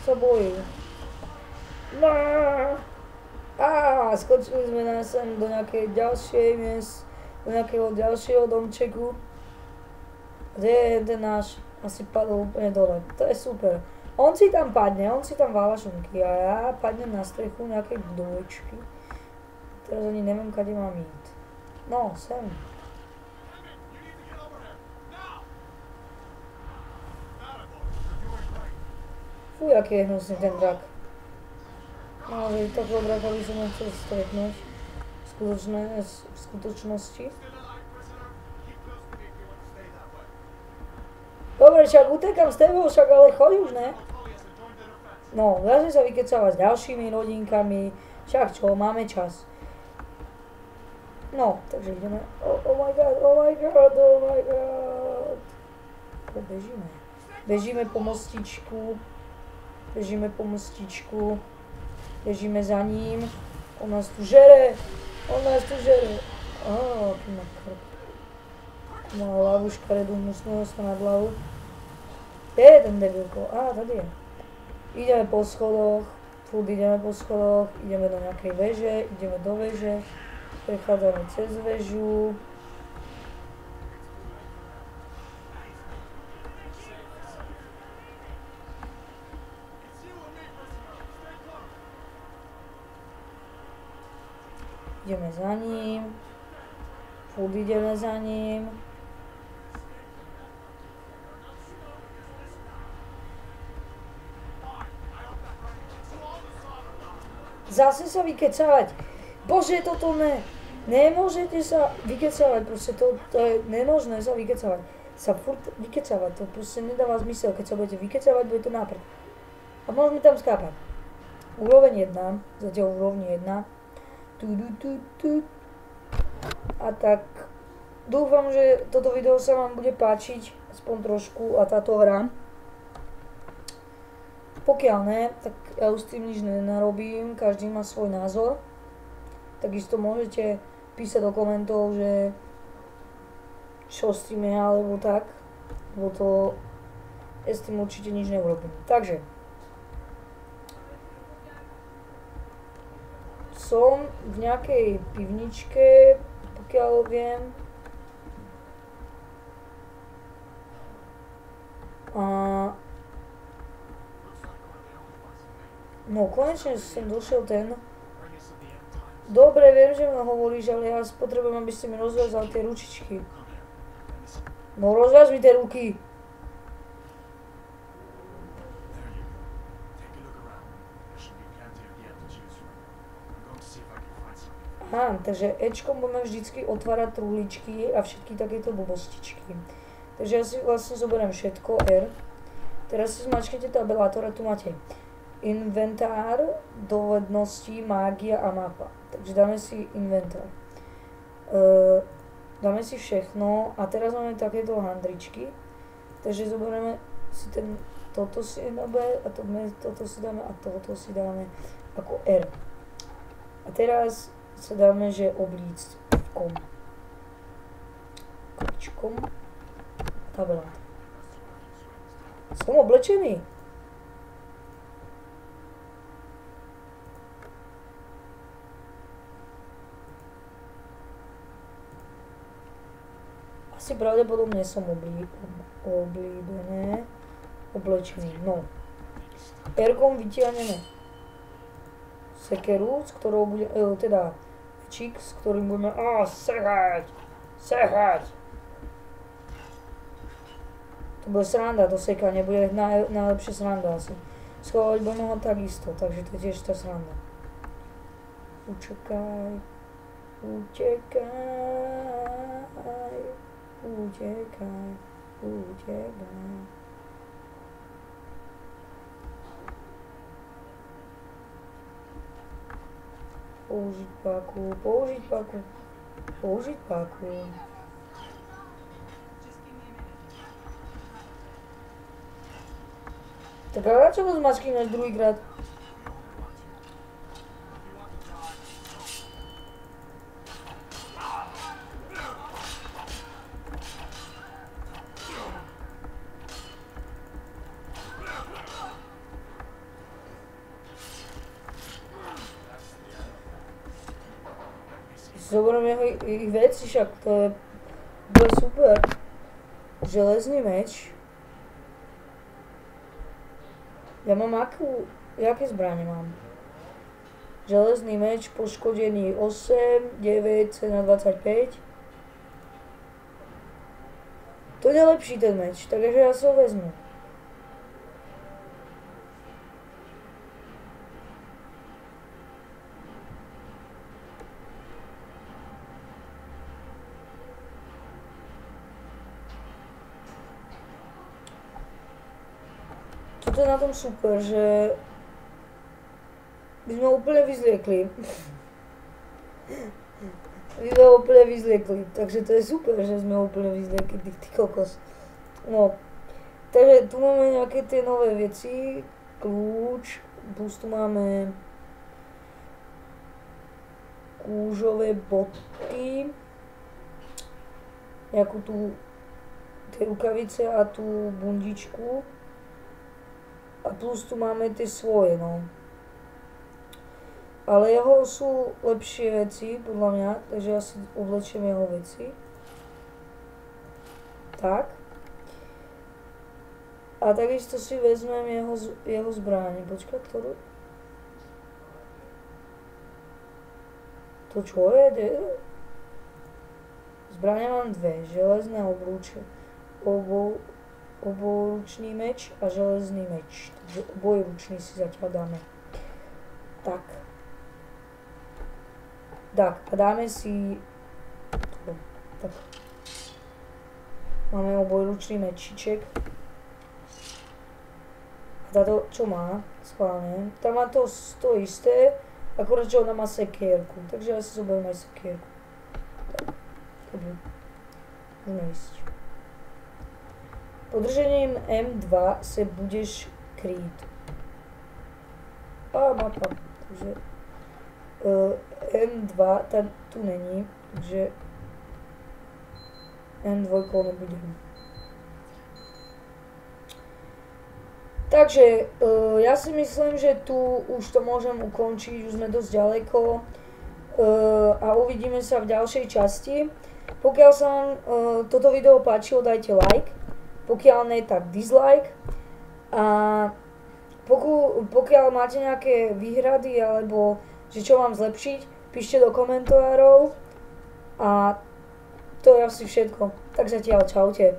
sa bojí. No. Skočili sme na sem do nejakej ďalšej do nejakého ďalšieho domčeku. Kde je ten náš? Asi padol úplne dole. To je super. On si tam padne, on si tam vála šunky a ja padnem na strechu nejakej budovečky. Teraz ani neviem, kade mám ísť. No, sem. Fuj, aký je hnusný ten drak. No, že takého draka by som nechcel stretnúť v skutočnosti. Dobre, však utekám s tebou, však ale choď už, ne? No, začne sa vykecávať s ďalšími rodinkami, však čo, máme čas. No, takže ideme. Oh my god, oh my god, oh my god. Bežíme. Bežíme po mostičku. Bežíme po mostičku. Bežíme za ním. On nás tu žere. On nás tu žere. Aký má krk. Má hlavu škaredú, hnusnú sa nad hlavu. Kde je ten debilko? Tady je. Ideme po schodoch. Furt ideme po schodoch. Ideme do nejakej veže. Ideme do veže. Prechádzame cez väžu. Ideme za ním. Furt ideme za ním. Zase sa vykecávať. Bože, toto ne. Nemôžete sa vykecávať, proste to je nemožné sa vykecávať. Sa furt vykecávať, to proste nedáva zmysel, keď sa budete vykecávať, bude to náprd. A môžeme tam skápať. Úroveň 1, zatiaľ úrovni 1. A tak dúfam, že toto video sa vám bude páčiť, aspoň trošku, a táto hra. Pokiaľ ne, tak ja už s tým nič nenarobím, každý má svoj názor. Takisto môžete písať do komentov, že čo s tým je, alebo tak, lebo to ja s tým určite nič neurobím. Takže som v nejakej pivničke, pokiaľ viem. No konečne som došiel ten. Dobre, viem, že ma hovoríš, ale ja potrebujem, aby ste mi rozviazal tie ručičky. No rozviaz mi tie ruky. Takže Ečkom budeme vždycky otvárať truhličky a všetky takéto blbostičky. Takže ja si vlastne zoberiem všetko, R. Teraz si zmačknete tabelátor a tu máte inventár, dovednosti, mágia a mapa. Takže dáme si inventár. Dáme si všechno a teraz máme takéto handričky. Takže zoberieme si toto si dáme a toto si dáme a toto si dáme ako R. A teraz sa dáme, že oblíct v kom. Kličkom. Tabelát. Som oblečený. Asi pravdepodobne som oblečený. No. R-kom vytiahneme sekeru, s ktorou bude, teda čík, s ktorým budeme sekať. To bude sranda, to sekanie bude najlepšia sranda asi. Schovať budeme ho takisto, takže to je tiež tá sranda. Utekaj. Použiť páku. Tak a na čo to zmačkneš druhýkrát? zoberiem ich veci, však to je bude super. Železný meč. Ja mám jaké zbranie mám? Železný meč, poškodený 8, 9, cena 25. To je lepší ten meč, takže ja si ho vezmu. Toto je na tom super, že by sme úplne vyzliekli. Takže to je super, že sme úplne vyzliekli, ty kokos. No, takže tu máme nejaké tie nové veci, kľúč, plus tu máme kúžové boty, nejakú tu tie rukavice a tú bundičku. A plus tu máme tie svoje, no. Ale jeho sú lepšie veci, podľa mňa, takže ja si oblečiem jeho veci. Tak. A takisto si vezmem jeho zbraň. Počkaj, ktorú? To čo je? Zbrane mám dve. Železné obrúče. Oboručný meč a železný meč. Takže obojručný si zatiaľ dáme. Tak. Tak, a dáme si... Tak. Máme obojručný mečiček. A táto, čo má? Schválne. Tam má to isté, akorát, že ona má sekierku. Takže ja si zoberiem aj sekierku. Tak. Dobre. Môžeme ísť. Podržením M2 se budeš krýt. A mapa. Takže M2 tu není, takže M2 nebudem. Takže ja si myslím, že tu už to môžem ukončiť, už sme dosť ďaleko a uvidíme sa v ďalšej časti. Pokiaľ sa vám toto video páčilo, dajte like, pokiaľ ne, tak dislike a pokiaľ máte nejaké výhrady alebo že čo mám zlepšiť, píšte do komentárov a to je asi všetko. Tak zatiaľ čaute.